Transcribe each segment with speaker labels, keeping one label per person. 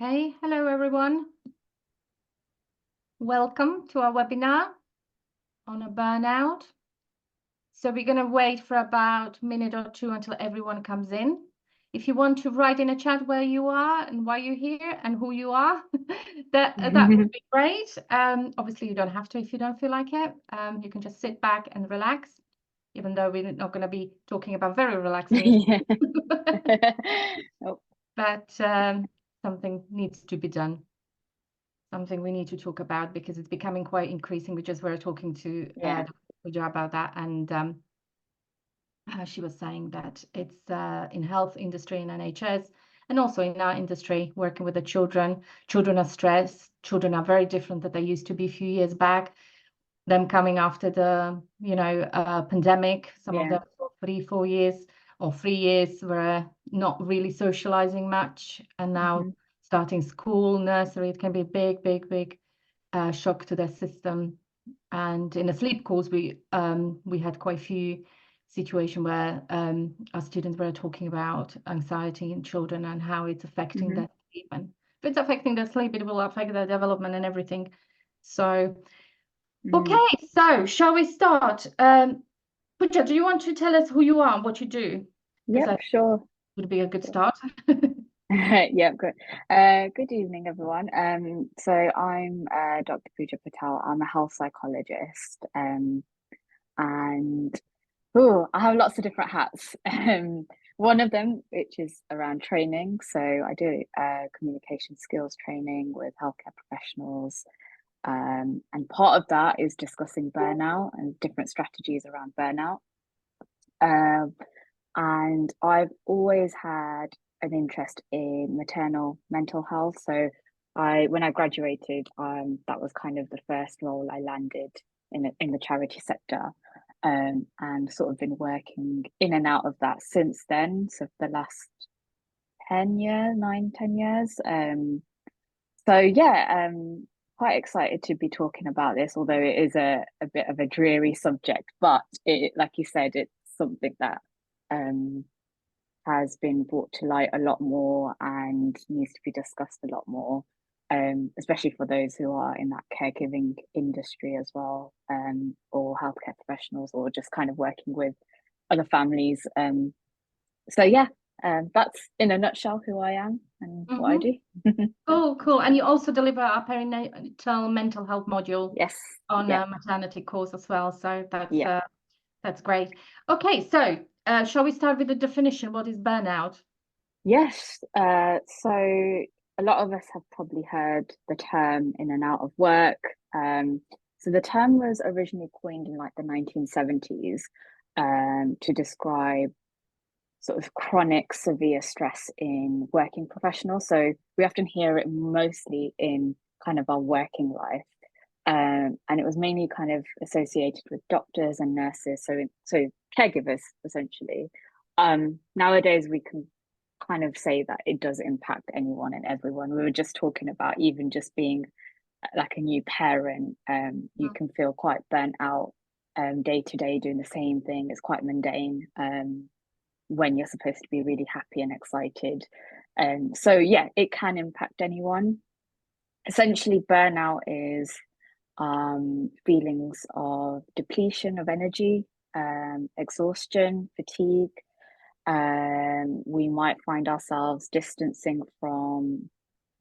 Speaker 1: Okay, hello everyone. Welcome to our webinar on a burnout. So we're going to wait for about a minute or two until everyone comes in. If you want to write in a chat where you are and why you're here and who you are, that would be great. Obviously, you don't have to if you don't feel like it. You can just sit back and relax, even though we're not going to be talking about very relaxing.
Speaker 2: Oh.
Speaker 1: But something needs to be done. Something we need to talk about because it's becoming quite increasing. We just were talking to Puja about that, and she was saying that it's in health industry in NHS and also in our industry working with the children. Children are stressed. Children are very different than they used to be a few years back. Them coming after the pandemic. Some of them for 3-4 years or 3 years were not really socializing much, and now starting school, nursery, it can be a big shock to their system. And in a sleep course, we had quite a few situations where our students were talking about anxiety in children and how it's affecting their sleep. And if it's affecting their sleep, it will affect their development and everything. So, okay, so shall we start? Puja, do you want to tell us who you are and what you do?
Speaker 2: Yep, sure.
Speaker 1: Would be a good start.
Speaker 2: Yeah, good. Good evening, everyone. So I'm Dr. Puja Patel. I'm a health psychologist, and I have lots of different hats. One of them, which is around training. So I do communication skills training with healthcare professionals, and part of that is discussing burnout and different strategies around burnout. And I've always had an interest in maternal mental health. So when I graduated, that was kind of the first role I landed in the charity sector, and sort of been working in and out of that since then. So for the last 10 years. So yeah, quite excited to be talking about this, although it is a bit of a dreary subject, but like you said, it's something that has been brought to light a lot more and needs to be discussed a lot more, especially for those who are in that caregiving industry as well, or healthcare professionals, or just kind of working with other families. So yeah, that's in a nutshell who I am and what I do.
Speaker 1: Cool. And you also deliver a perinatal mental health module on a maternity course as well. So that's great. Okay, so shall we start with the definition? What is burnout?
Speaker 2: Yes. So a lot of us have probably heard the term in and out of work. So the term was originally coined in like the 1970s, to describe sort of chronic severe stress in working professionals. So we often hear it mostly in kind of our working life. And it was mainly kind of associated with doctors and nurses, so caregivers essentially. Nowadays we can kind of say that it does impact anyone and everyone. We were just talking about even just being like a new parent. You can feel quite burnt out day to day doing the same thing. It's quite mundane when you're supposed to be really happy and excited. So yeah, it can impact anyone. Essentially, burnout is feelings of depletion of energy, exhaustion, fatigue. We might find ourselves distancing from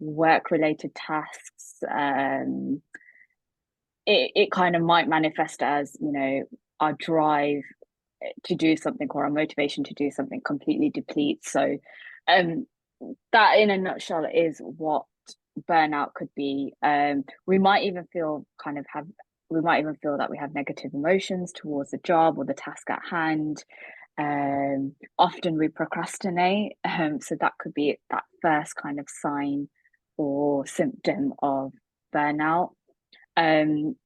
Speaker 2: work-related tasks. It kind of might manifest as, our drive to do something or our motivation to do something completely depletes. So that in a nutshell is what burnout could be. We might even feel that we have negative emotions towards the job or the task at hand. Often we procrastinate, so that could be that first kind of sign or symptom of burnout. And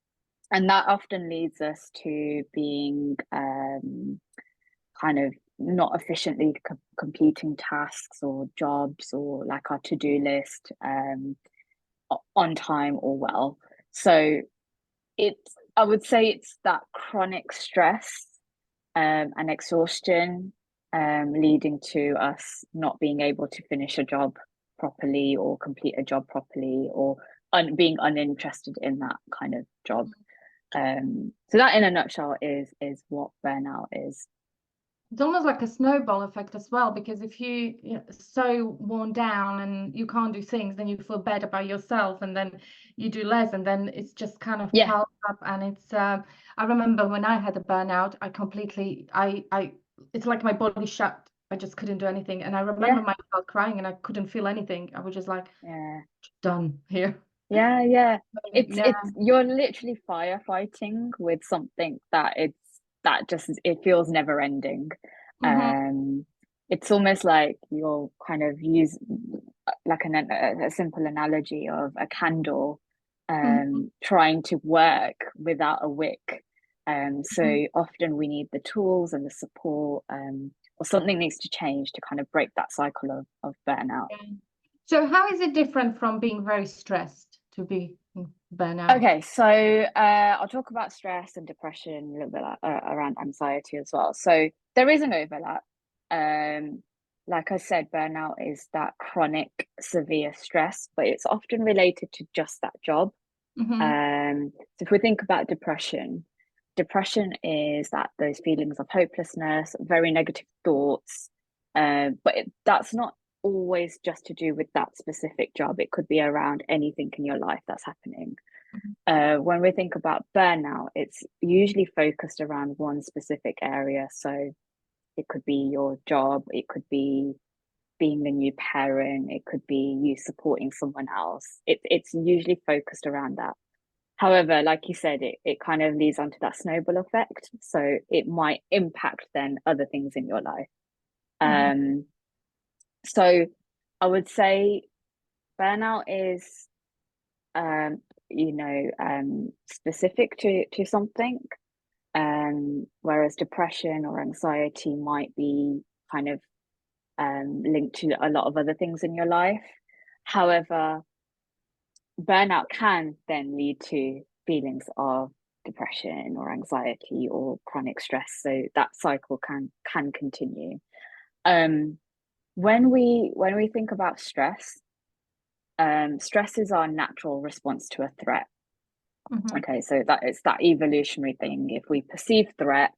Speaker 2: that often leads us to being kind of not efficiently completing tasks or jobs or like our to-do list on time or well. So I would say it's that chronic stress and exhaustion leading to us not being able to finish a job properly or complete a job properly, or being uninterested in that kind of job. So that in a nutshell is what burnout is.
Speaker 1: It's almost like a snowball effect as well, because if you're so worn down and you can't do things, then you feel bad about yourself, and then you do less, and then it's just kind of
Speaker 2: Yeah.
Speaker 1: piled up. And it's I remember when I had a burnout, it's like my body shut. I just couldn't do anything. And I remember myself crying, and I couldn't feel anything. I was just like, done here.
Speaker 2: Yeah. It's
Speaker 1: Yeah.
Speaker 2: you're literally firefighting with something that it feels never ending. It's almost like you're kind of use like a simple analogy of a candle trying to work without a wick. So often we need the tools and the support, or something needs to change to kind of break that cycle of burnout.
Speaker 1: So how is it different from being very stressed to be burnout?
Speaker 2: Okay, so I'll talk about stress and depression, a little bit around anxiety as well. So there is an overlap. Like I said, burnout is that chronic, severe stress, but it's often related to just that job. So if we think about depression is those feelings of hopelessness, very negative thoughts, but that's not always just to do with that specific job. It could be around anything in your life that's happening. When we think about burnout, it's usually focused around one specific area. So it could be your job, it could be being a new parent, it could be you supporting someone else. It's usually focused around that. However, like you said, it kind of leads onto that snowball effect. So it might impact then other things in your life. So I would say burnout is specific to something, whereas depression or anxiety might be kind of linked to a lot of other things in your life. However, burnout can then lead to feelings of depression or anxiety or chronic stress, so that cycle can continue. When we think about stress, stress is our natural response to a threat. Okay, so that it's that evolutionary thing. If we perceive threat,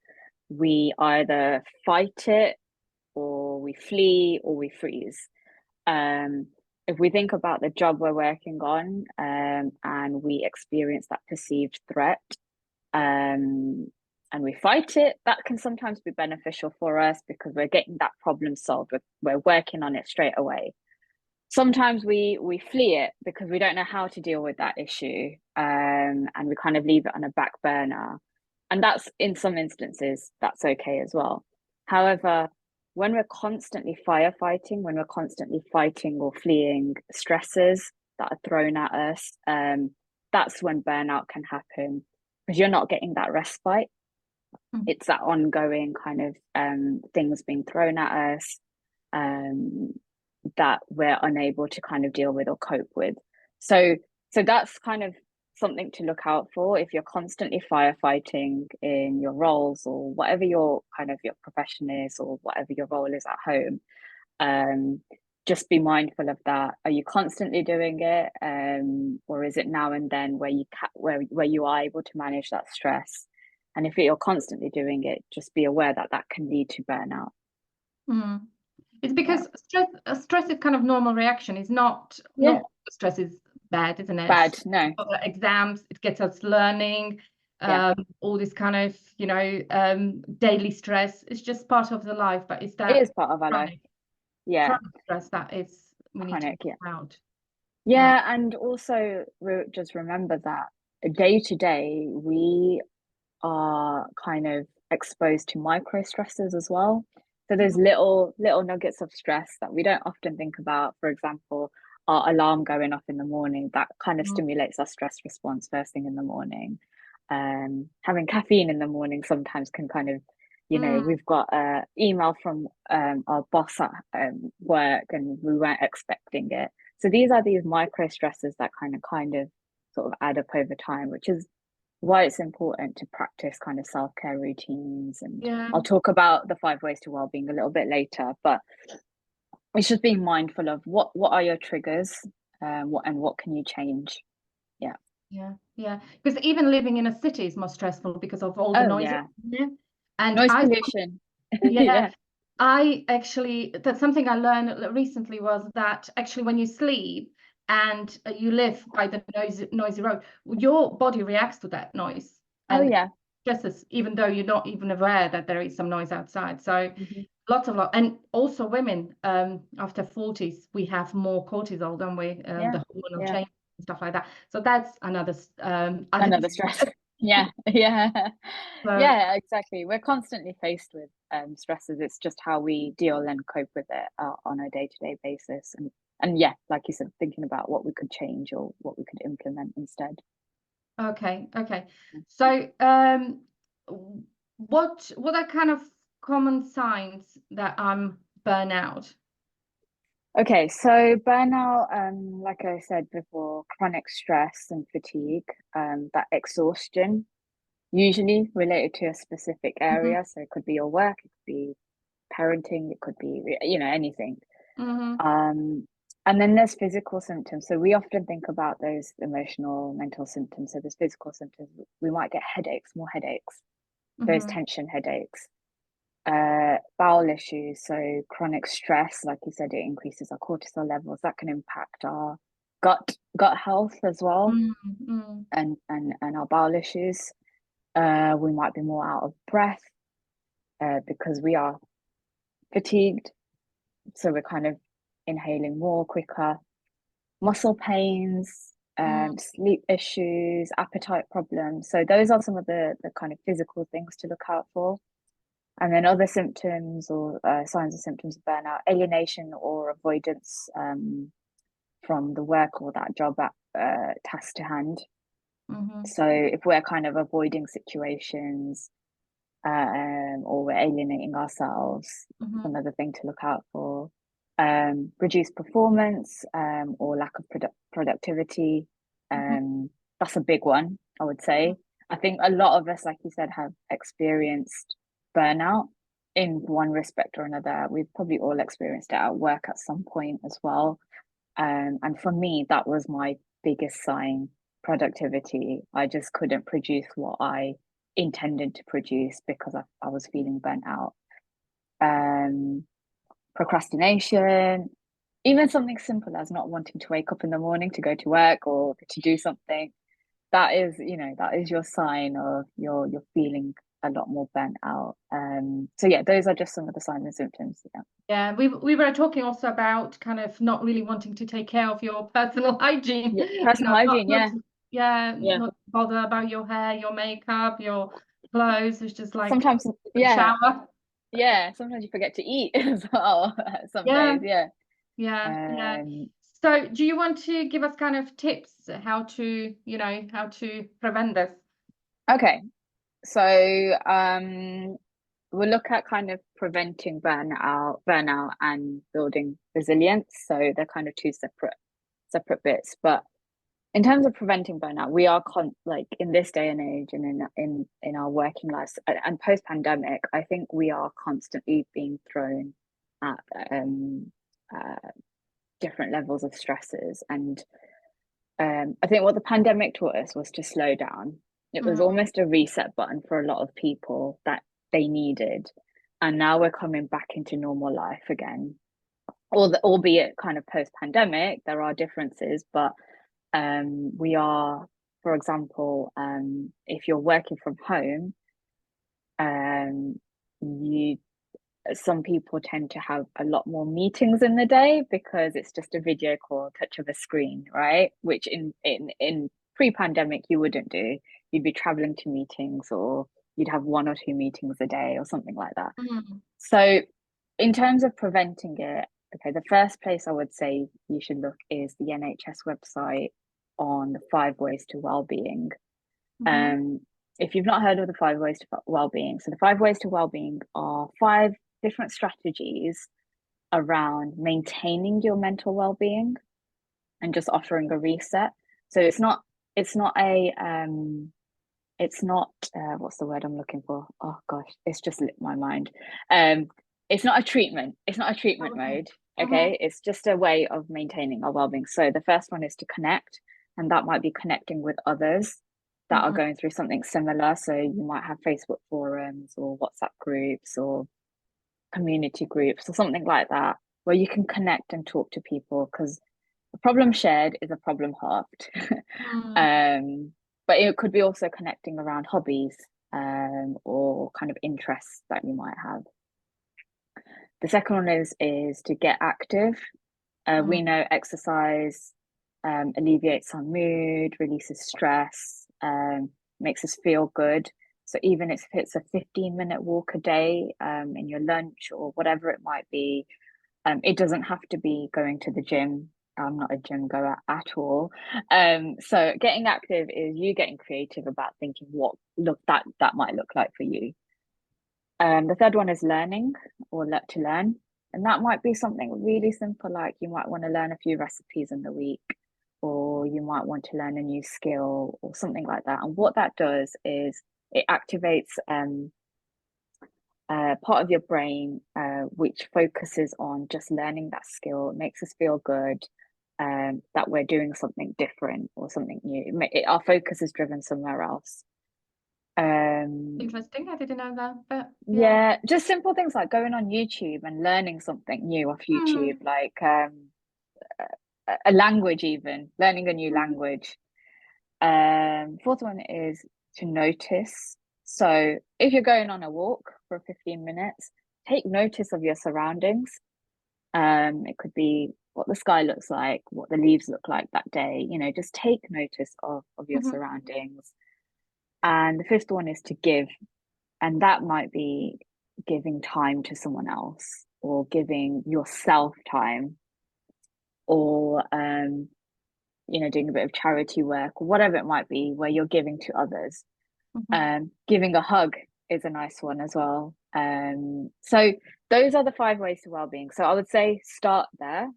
Speaker 2: we either fight it, or we flee, or we freeze. If we think about the job we're working on, and we experience that perceived threat, and we fight it, that can sometimes be beneficial for us because we're getting that problem solved. We're working on it straight away. Sometimes we flee it because we don't know how to deal with that issue, and we kind of leave it on a back burner. And that's, in some instances, that's okay as well. However, when we're constantly firefighting, when we're constantly fighting or fleeing stresses that are thrown at us, that's when burnout can happen, because you're not getting that respite. It's that ongoing kind of things being thrown at us that we're unable to kind of deal with or cope with. So that's kind of something to look out for. If you're constantly firefighting in your roles, or whatever your profession is, or whatever your role is at home, just be mindful of that. Are you constantly doing it, or is it now and then where you are able to manage that stress? And if you're constantly doing it, just be aware that can lead to burnout.
Speaker 1: It's because stress is kind of normal reaction. It's not stress is bad, isn't it?
Speaker 2: Bad, no.
Speaker 1: Exams, it gets us learning, all this kind of, daily stress. It's just part of the life, but it's that
Speaker 2: it is part of our life.
Speaker 1: Chronic stress that is we need
Speaker 2: chronic,
Speaker 1: to out.
Speaker 2: And also just remember that day to day we are kind of exposed to micro stresses as well. So there's little nuggets of stress that we don't often think about. For example, our alarm going off in the morning, that kind of stimulates our stress response first thing in the morning. Having caffeine in the morning sometimes can kind of, we've got an email from our boss at work and we weren't expecting it. So these are these micro stresses that kind of sort of add up over time, which is why it's important to practice kind of self-care routines. And I'll talk about the 5 ways to well-being a little bit later, but it's just being mindful of what are your triggers, what can you change.
Speaker 1: Yeah, because even living in a city is more stressful because of all the
Speaker 2: Oh
Speaker 1: noises.
Speaker 2: yeah,
Speaker 1: Yeah. And
Speaker 2: noise
Speaker 1: I
Speaker 2: pollution.
Speaker 1: Yeah,
Speaker 2: Yeah.
Speaker 1: I actually, that's something I learned recently, was that actually when you sleep and you live by the noisy road, your body reacts to that noise
Speaker 2: Oh
Speaker 1: and
Speaker 2: yeah.
Speaker 1: stresses, even though you're not even aware that there is some noise outside. So
Speaker 2: Hmm.
Speaker 1: and also women, after 40s, we have more cortisol, don't we?
Speaker 2: Yeah.
Speaker 1: The hormonal
Speaker 2: Yeah.
Speaker 1: change and stuff like that. So that's another added
Speaker 2: Another stress. Yeah. Yeah.
Speaker 1: so,
Speaker 2: Yeah, exactly. We're constantly faced with stresses. It's just how we deal and cope with it on a day-to-day basis. And yeah, like you said, thinking about what we could change or what we could implement instead.
Speaker 1: okay. So, what are kind of common signs that I'm burnout?
Speaker 2: Okay, so burnout, like I said before, chronic stress and fatigue, that exhaustion, usually related to a specific
Speaker 1: Mm-hmm,
Speaker 2: area. So it could be your work, it could be parenting, it could be, anything.
Speaker 1: mm-hmm,
Speaker 2: Um, and then there's physical symptoms. So we often think about those emotional, mental symptoms. So there's physical symptoms. We might get headaches, more headaches, those
Speaker 1: mm-hmm,
Speaker 2: tension headaches, bowel issues. So chronic stress, like you said, it increases our cortisol levels. That can impact our gut health as well,
Speaker 1: mm-hmm,
Speaker 2: and our bowel issues. We might be more out of breath because we are fatigued. So we're kind of inhaling more quicker. Muscle pains,
Speaker 1: mm-hmm,
Speaker 2: sleep issues, appetite problems. So those are some of the kind of physical things to look out for. And then other symptoms or signs and symptoms of burnout: alienation or avoidance from the work or that job at task to hand.
Speaker 1: mm-hmm,
Speaker 2: So if we're kind of avoiding situations, or we're alienating ourselves,
Speaker 1: mm-hmm,
Speaker 2: another thing to look out for. Reduced performance, or lack of productivity.
Speaker 1: mm-hmm,
Speaker 2: That's a big one, I would say. I think a lot of us, like you said, have experienced burnout in one respect or another. We've probably all experienced it at work at some point as well. And for me, that was my biggest sign: productivity. I just couldn't produce what I intended to produce because I was feeling burnt out. Um, Procrastination, even something simple as not wanting to wake up in the morning to go to work or to do something, that is your sign of you're feeling a lot more burnt out. So yeah, those are just some of the signs and symptoms. Yeah.
Speaker 1: Yeah, we were talking also about kind of not really wanting to take care of your personal hygiene.
Speaker 2: Yeah, personal hygiene.
Speaker 1: Not
Speaker 2: Yeah.
Speaker 1: to, yeah,
Speaker 2: Yeah.
Speaker 1: not bother about your hair, your makeup, your clothes. It's just like
Speaker 2: Sometimes, yeah.
Speaker 1: shower.
Speaker 2: Yeah, sometimes you forget to eat as well. Some
Speaker 1: Yeah,
Speaker 2: days, yeah.
Speaker 1: yeah.
Speaker 2: Um,
Speaker 1: So, do you want to give us kind of tips how to, how to prevent this?
Speaker 2: okay, so we'll look at kind of preventing burnout and building resilience. So they're kind of two separate bits. But in terms of preventing burnout, we are like in this day and age and in our working lives and post pandemic, I think we are constantly being thrown at uh, different levels of stresses. And I think what the pandemic taught us was to slow down. It was
Speaker 1: Mm,
Speaker 2: almost a reset button for a lot of people that they needed. And now we're coming back into normal life again. Albeit kind of post pandemic, there are differences, but we are, for example, if you're working from home, um, you some people tend to have a lot more meetings in the day because it's just a video call, touch of a screen, right? Which in pre-pandemic you wouldn't do. You'd be traveling to meetings, or you'd have one or two meetings a day or something like that.
Speaker 1: mm,
Speaker 2: So in terms of preventing it, okay, the first place I would say you should look is the NHS website on the 5 ways to well-being.
Speaker 1: mm-hmm,
Speaker 2: Um, if you've not heard of the 5 ways to well-being, so the 5 ways to well-being are 5 different strategies around maintaining your mental well-being and just offering a reset. So it's not a it's not what's the word I'm looking for? Oh gosh, it's just lit my mind. It's not a treatment. It's not a treatment
Speaker 1: okay.
Speaker 2: mode. Okay, it's just a way of maintaining our well-being. So the first one is to connect, and that might be connecting with others that are going through something similar. So you might have Facebook forums or WhatsApp groups or community groups or something like that, where you can connect and talk to people, because a problem shared is a problem halved. But it could be also connecting around hobbies or kind of interests that you might have. The second one is to get active. We know exercise alleviates our mood, releases stress, makes us feel good. So even if it's a 15-minute walk a day in your lunch or whatever it might be, it doesn't have to be going to the gym. I'm not a gym goer at all. So getting active is you getting creative about thinking what that might look like for you. The third one is learning or to learn. And that might be something really simple, like you might want to learn a few recipes in the week, or you might want to learn a new skill or something like that. And what that does is it activates part of your brain which focuses on just learning that skill. It makes us feel good that we're doing something different or something new. Our focus is driven somewhere else.
Speaker 1: Interesting. I didn't know that, but
Speaker 2: yeah, just simple things like going on YouTube and learning something new off YouTube, like a language, even learning a new language. Fourth one is to notice. So if you're going on a walk for 15 minutes, take notice of your surroundings. It could be what the sky looks like, what the leaves look like that day, just take notice of your surroundings. And the fifth one is to give. And that might be giving time to someone else, or giving yourself time, or doing a bit of charity work, or whatever it might be, where you're giving to others. Giving a hug is a nice one as well. So those are the 5 ways to well-being. So I would say start there.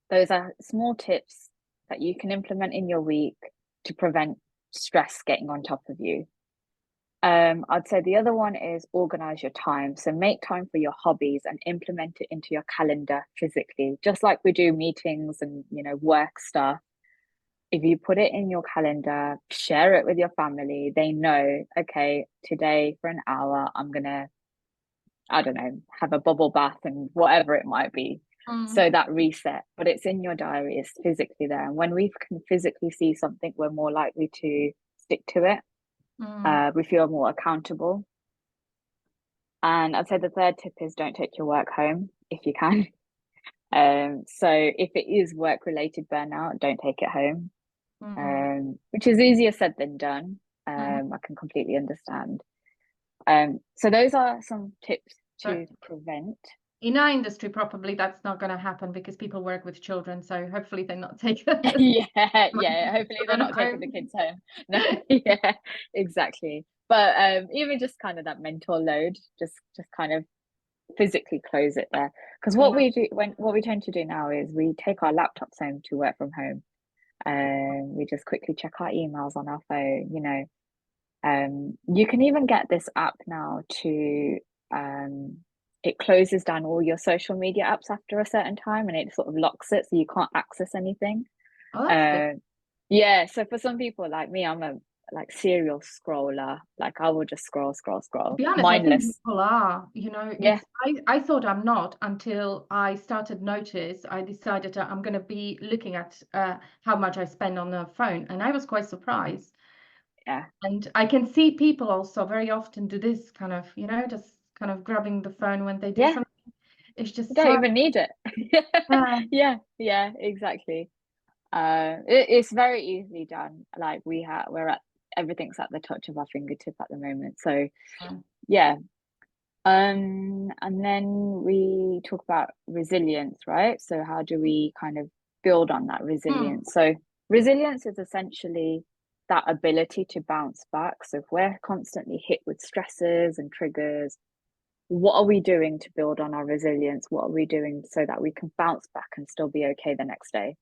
Speaker 2: Those are small tips that you can implement in your week to prevent stress getting on top of you. I'd say the other one is organize your time. So make time for your hobbies and implement it into your calendar physically, just like we do meetings and work stuff. If you put it in your calendar, share it with your family, they know, okay, today for an hour, I'm gonna, I don't know, have a bubble bath and whatever it might be. So that reset, but it's in your diary, it's physically there. And when we can physically see something, we're more likely to stick to it. We feel more accountable. And I'd say the third tip is don't take your work home if you can. So if it is work-related burnout, don't take it home, which is easier said than done. I can completely understand. So those are some tips to prevent.
Speaker 1: In our industry, probably that's not going to happen because people work with children. So hopefully they're not taking.
Speaker 2: yeah. Hopefully they're not taking the kids home. No, yeah, exactly. But even just kind of that mental load, just kind of physically close it there. Because what we tend to do now is we take our laptops home to work from home, and we just quickly check our emails on our phone. You can even get this app now to it closes down all your social media apps after a certain time, and it sort of locks it so you can't access anything.
Speaker 1: Oh, that's good.
Speaker 2: Yeah, so for some people like me, I'm a serial scroller. Like I will just scroll,
Speaker 1: To be honest,
Speaker 2: mindless.
Speaker 1: I think people are,
Speaker 2: Yeah.
Speaker 1: I thought I'm not until I started notice. I decided I'm going to be looking at how much I spend on the phone, and I was quite surprised.
Speaker 2: Yeah.
Speaker 1: And I can see people also very often do this kind of, just kind of grabbing the phone when they do something. It's just
Speaker 2: you don't even need it. Yeah, exactly. It's very easily done. Like everything's at the touch of our fingertip at the moment. So yeah. And then we talk about resilience, right? So how do we kind of build on that resilience? So resilience is essentially that ability to bounce back. So if we're constantly hit with stresses and triggers, what are we doing to build on our resilience? What are we doing so that we can bounce back and still be okay the next day?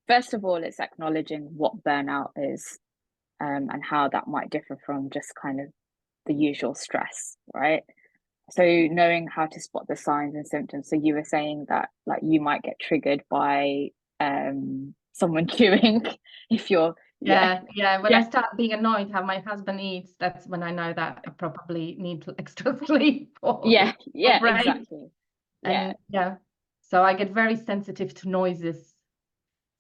Speaker 2: First of all, it's acknowledging what burnout is, and how that might differ from just kind of the usual stress, right? So knowing how to spot the signs and symptoms. So you were saying that like you might get triggered by someone chewing if you're
Speaker 1: Yeah, when I
Speaker 2: yeah
Speaker 1: start being annoyed how my husband eats, that's when I know that I probably need extra sleep or
Speaker 2: yeah
Speaker 1: break.
Speaker 2: exactly yeah
Speaker 1: And yeah, so I get very sensitive to noises.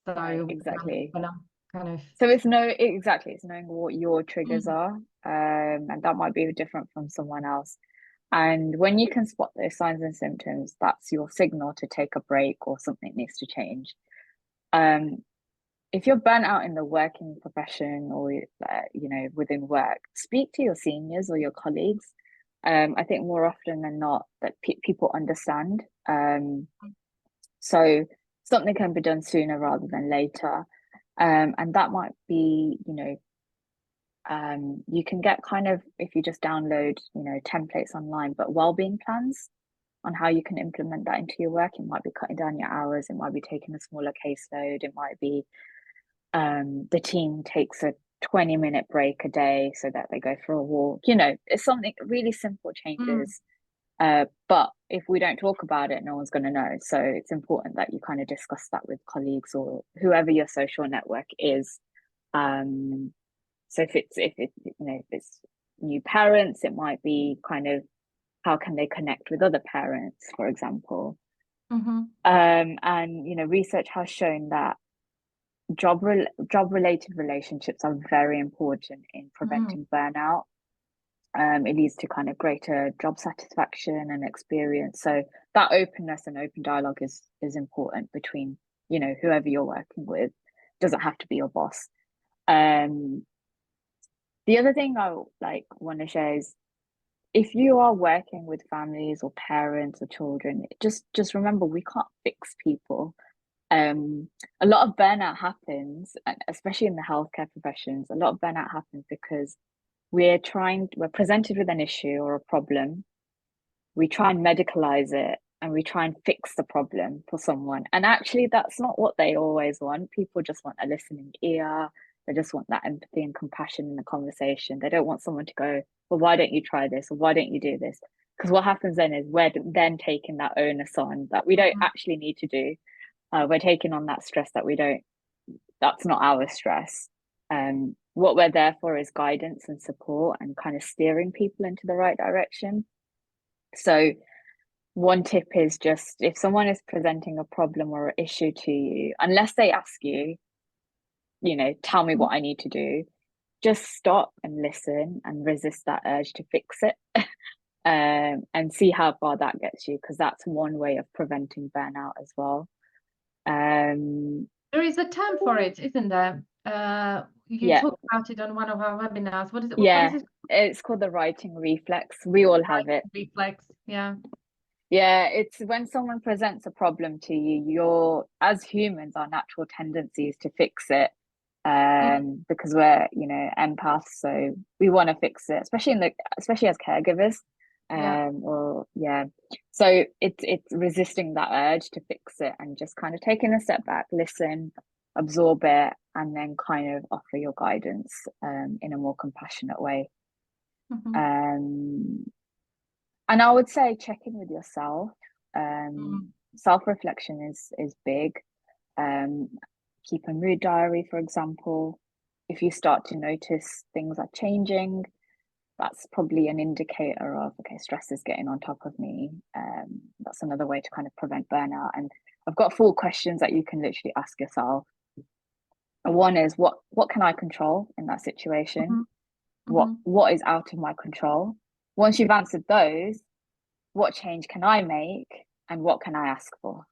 Speaker 1: So
Speaker 2: right exactly.
Speaker 1: when I'm kind of
Speaker 2: So it's knowing what your triggers
Speaker 1: mm,
Speaker 2: are, and that might be different from someone else. And when you can spot those signs and symptoms, that's your signal to take a break or something needs to change. Um, if you're burnt out in the working profession or within work, speak to your seniors or your colleagues. I think more often than not that people understand. So something can be done sooner rather than later. And that might be, you can get kind of, if you just download, templates online, but well-being plans on how you can implement that into your work. It might be cutting down your hours, it might be taking a smaller caseload, it might be the team takes a 20-minute break a day so that they go for a walk. It's something really simple
Speaker 1: mm,
Speaker 2: changes. But if we don't talk about it, no one's going to know. So it's important that you kind of discuss that with colleagues or whoever your social network is. So if it's new parents, it might be kind of how can they connect with other parents, for example.
Speaker 1: mhm,
Speaker 2: And research has shown that job related relationships are very important in
Speaker 1: mm,
Speaker 2: preventing burnout. It leads to kind of greater job satisfaction and experience. So that openness and open dialogue is important between whoever you're working with. Doesn't have to be your boss. Um, the other thing I like want to share is if you are working with families or parents or children, just remember we can't fix people. Um, a lot of burnout happens, especially in the healthcare professions. A lot of burnout happens because we're presented with an issue or a problem. We try and medicalize it and we try and fix the problem for someone. And actually, that's not what they always want. People just want a listening ear. They just want that empathy and compassion in the conversation. They don't want someone to go, well, why don't you try this? Or why don't you do this? Because what happens then is we're then taking that onus on that we don't
Speaker 1: mhm,
Speaker 2: actually need to do. We're taking on that stress that's not our stress. What we're there for is guidance and support and kind of steering people into the right direction. So one tip is just if someone is presenting a problem or an issue to you, unless they ask you, tell me
Speaker 1: mhm.
Speaker 2: what I need to do, just stop and listen and resist that urge to fix it. And see how far that gets you, because that's one way of preventing burnout as well. Um,
Speaker 1: There is a term for it, isn't there? You
Speaker 2: yeah,
Speaker 1: talked about it on one of our webinars. What is it? What is
Speaker 2: yeah,
Speaker 1: it?
Speaker 2: it's called the writing reflex. We all have
Speaker 1: Right,
Speaker 2: it.
Speaker 1: reflex. Yeah.
Speaker 2: Yeah, it's when someone presents a problem to you, as humans, our natural tendency is to fix it.
Speaker 1: Mm,
Speaker 2: Because we're, empaths, so we want to fix it, especially as caregivers.
Speaker 1: yeah.
Speaker 2: Or yeah. So it's resisting that urge to fix it and just kind of taking a step back, listen, absorb it, and then kind of offer your guidance in a more compassionate way.
Speaker 1: Mhm,
Speaker 2: Um and I would say check in with yourself.
Speaker 1: mm,
Speaker 2: Self-reflection is big. Um, Keep a mood diary, for example. If you start to notice things are changing, that's probably an indicator of, okay, stress is getting on top of me. That's another way to kind of prevent burnout. And I've got 4 questions that you can literally ask yourself. And one is what can I control in that situation?
Speaker 1: mhm,
Speaker 2: What
Speaker 1: mhm,
Speaker 2: what is out of my control? Once you've answered those, what change can I make and what can I ask for?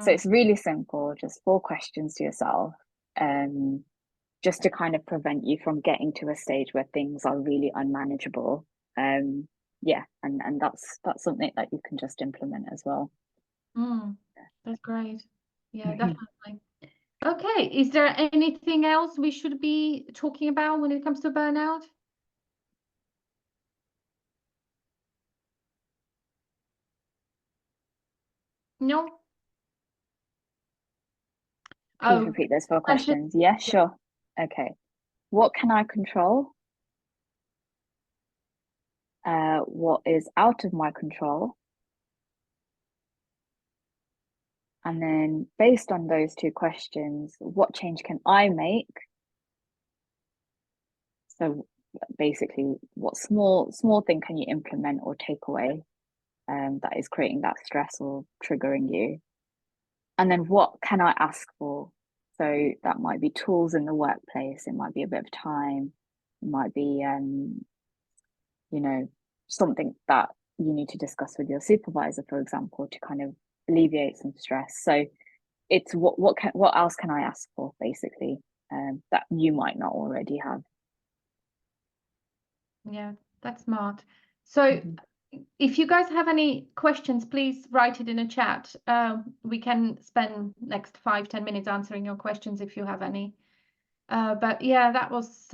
Speaker 2: So
Speaker 1: mhm.
Speaker 2: it's really simple, just 4 questions to yourself, um, just to kind of prevent you from getting to a stage where things are really unmanageable. Um, yeah, and that's something that you can just implement as well.
Speaker 1: Mm. That's great. Yeah, definitely. Okay. Is there anything else we should be talking about when it comes to burnout? No?
Speaker 2: Please
Speaker 1: Oh,
Speaker 2: repeat those four
Speaker 1: mention.
Speaker 2: questions. Yeah,
Speaker 1: Yeah.
Speaker 2: sure. Okay. What can I control? what is out of my control. And then based on those two questions, what change can I make? So basically, what small thing can you implement or take away that is creating that stress or triggering you? And then what can I ask for? So that might be tools in the workplace, it might be a bit of time, it might be something that you need to discuss with your supervisor, for example, to kind of alleviate some stress. So it's what else can I ask for, basically, that you might not already have.
Speaker 1: Yeah, that's smart. So if you guys have any questions, please write it in a chat. We can spend next 5-10 minutes answering your questions if you have any. But yeah, that was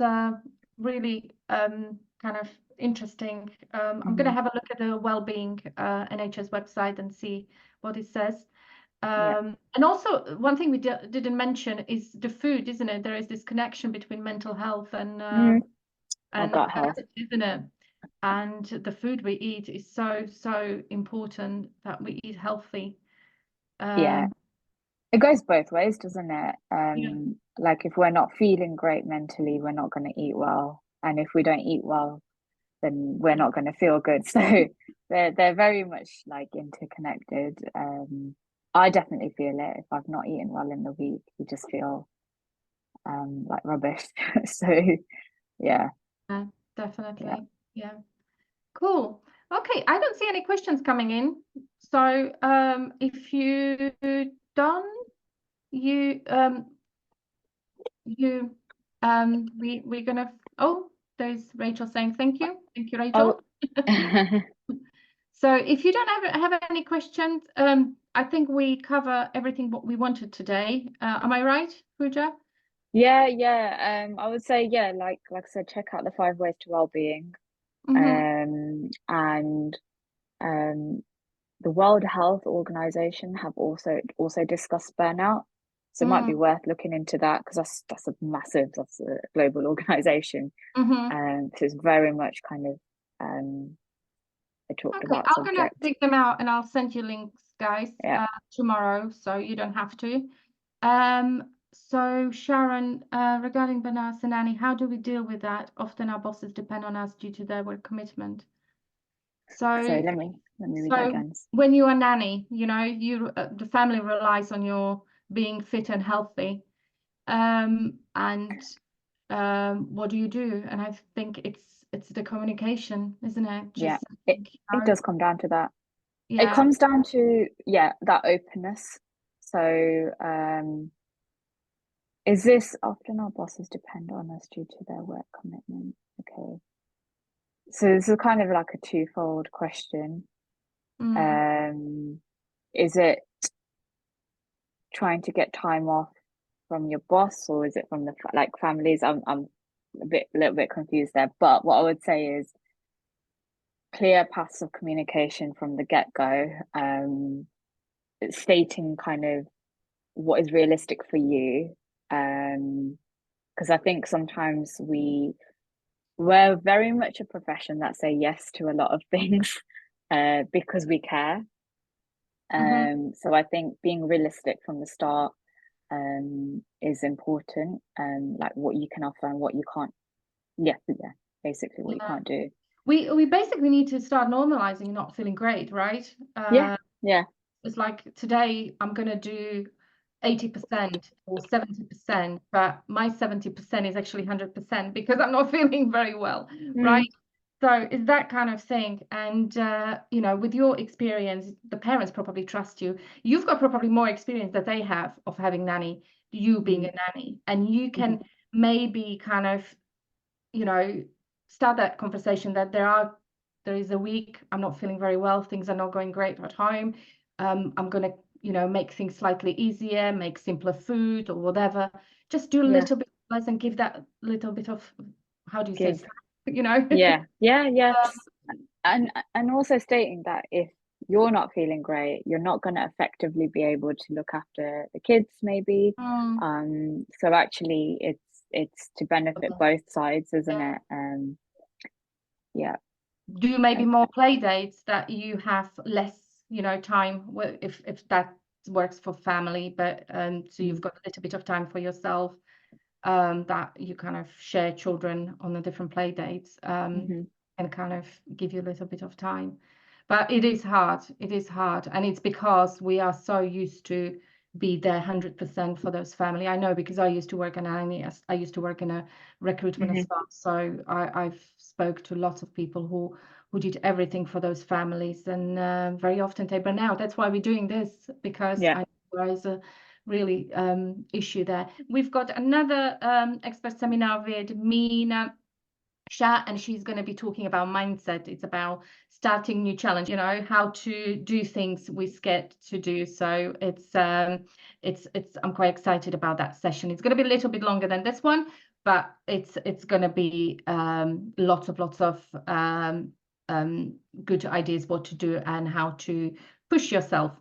Speaker 1: really kind of interesting. I'm going to have a look at the Wellbeing NHS website and see what it says. And also, one thing we didn't mention is the food, isn't it? There is this connection between mental health and
Speaker 2: gut health,
Speaker 1: isn't it? And the food we eat is so important that we eat healthy.
Speaker 2: Yeah, it goes both ways, doesn't it?
Speaker 1: Yeah.
Speaker 2: Like if we're not feeling great mentally, we're not going to eat well, and if we don't eat well, then we're not going to feel good. So they're very much like interconnected. I definitely feel it. If I've not eaten well in the week, you just feel like rubbish. So yeah,
Speaker 1: Definitely. Yeah. Cool. Okay, I don't see any questions coming in. So if you done, we're gonna, oh, there's Rachel saying thank you. Thank you, Rachel.
Speaker 2: oh.
Speaker 1: So if you don't have any questions, I think we cover everything what we wanted today. Am I right, Puja?
Speaker 2: Yeah. I would say, yeah, like I said, check out the 5 ways to well-being. And the World Health Organization have also discussed burnout. So it might be worth looking into that, because that's a global organization. So it's very much kind of they talked
Speaker 1: Okay,
Speaker 2: about
Speaker 1: I'm gonna
Speaker 2: subject.
Speaker 1: pick them out and I'll send you links, guys, tomorrow, so you don't have to. So Sharon, regarding burnout and nanny, how do we deal with that? Often our bosses depend on us due to their work commitment. So
Speaker 2: let me read that again.
Speaker 1: When you are nanny, the family relies on your being fit and healthy. What do you do? And I think it's the communication, isn't it?
Speaker 2: Yeah, it does come down to that.
Speaker 1: Yeah.
Speaker 2: It comes down to that openness. So is this often our bosses depend on us due to their work commitment? Okay. So this is kind of like a twofold question. Is it trying to get time off from your boss, or is it from the families? I'm a little bit confused there. But what I would say is clear paths of communication from the get-go, stating kind of what is realistic for you. Because I think sometimes we're very much a profession that say yes to a lot of things because we care. So I think being realistic from the start is important, like what you can offer and what you can't. Basically what you can't do.
Speaker 1: We basically need to start normalizing not feeling great, right?
Speaker 2: Yeah.
Speaker 1: It's like today I'm gonna do 80% or 70%, but my 70% is actually 100% because I'm not feeling very well, right? So it's that kind of thing. And with your experience, the parents probably trust you. You've got probably more experience that they have of having nanny, you being a nanny, and you can maybe kind of start that conversation that there is a week I'm not feeling very well, things are not going great at home. I'm gonna make things slightly easier, make simpler food or whatever, just do a little bit less and give that little bit of, how do you say,
Speaker 2: and also stating that if you're not feeling great, you're not going to effectively be able to look after the kids, maybe. So actually it's to benefit both sides, isn't it?
Speaker 1: do maybe more play dates that you have less, time, if that works for family, but so you've got a little bit of time for yourself, that you kind of share children on the different play dates, and kind of give you a little bit of time. But it is hard. It is hard. And it's because we are so used to be there 100% for those family. I know, because I used to work in I used to work in a recruitment as well. So I've spoke to lots of people who did everything for those families, and very often they burn out. That's why we're doing this, because I know there is a really issue there. We've got another expert seminar with Mina Shah, and she's going to be talking about mindset. It's about starting new challenge, how to do things we're scared to do. So it's I'm quite excited about that session. It's going to be a little bit longer than this one, but it's going to be lots of good ideas what to do and how to push yourself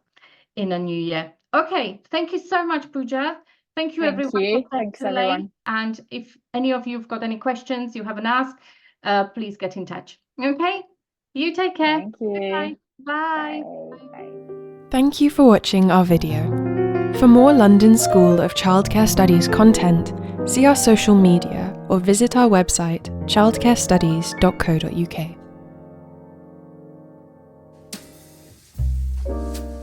Speaker 1: in a new year. Okay, thank you so much, Puja. Thank you, everyone.
Speaker 2: Thanks, everyone.
Speaker 1: And if any of you have got any questions you haven't asked, please get in touch. Okay, you take care.
Speaker 2: Thank you.
Speaker 1: Goodbye. Bye.
Speaker 2: Bye.
Speaker 3: Thank you for watching our video. For more London School of Childcare Studies content, see our social media or visit our website childcarestudies.co.uk.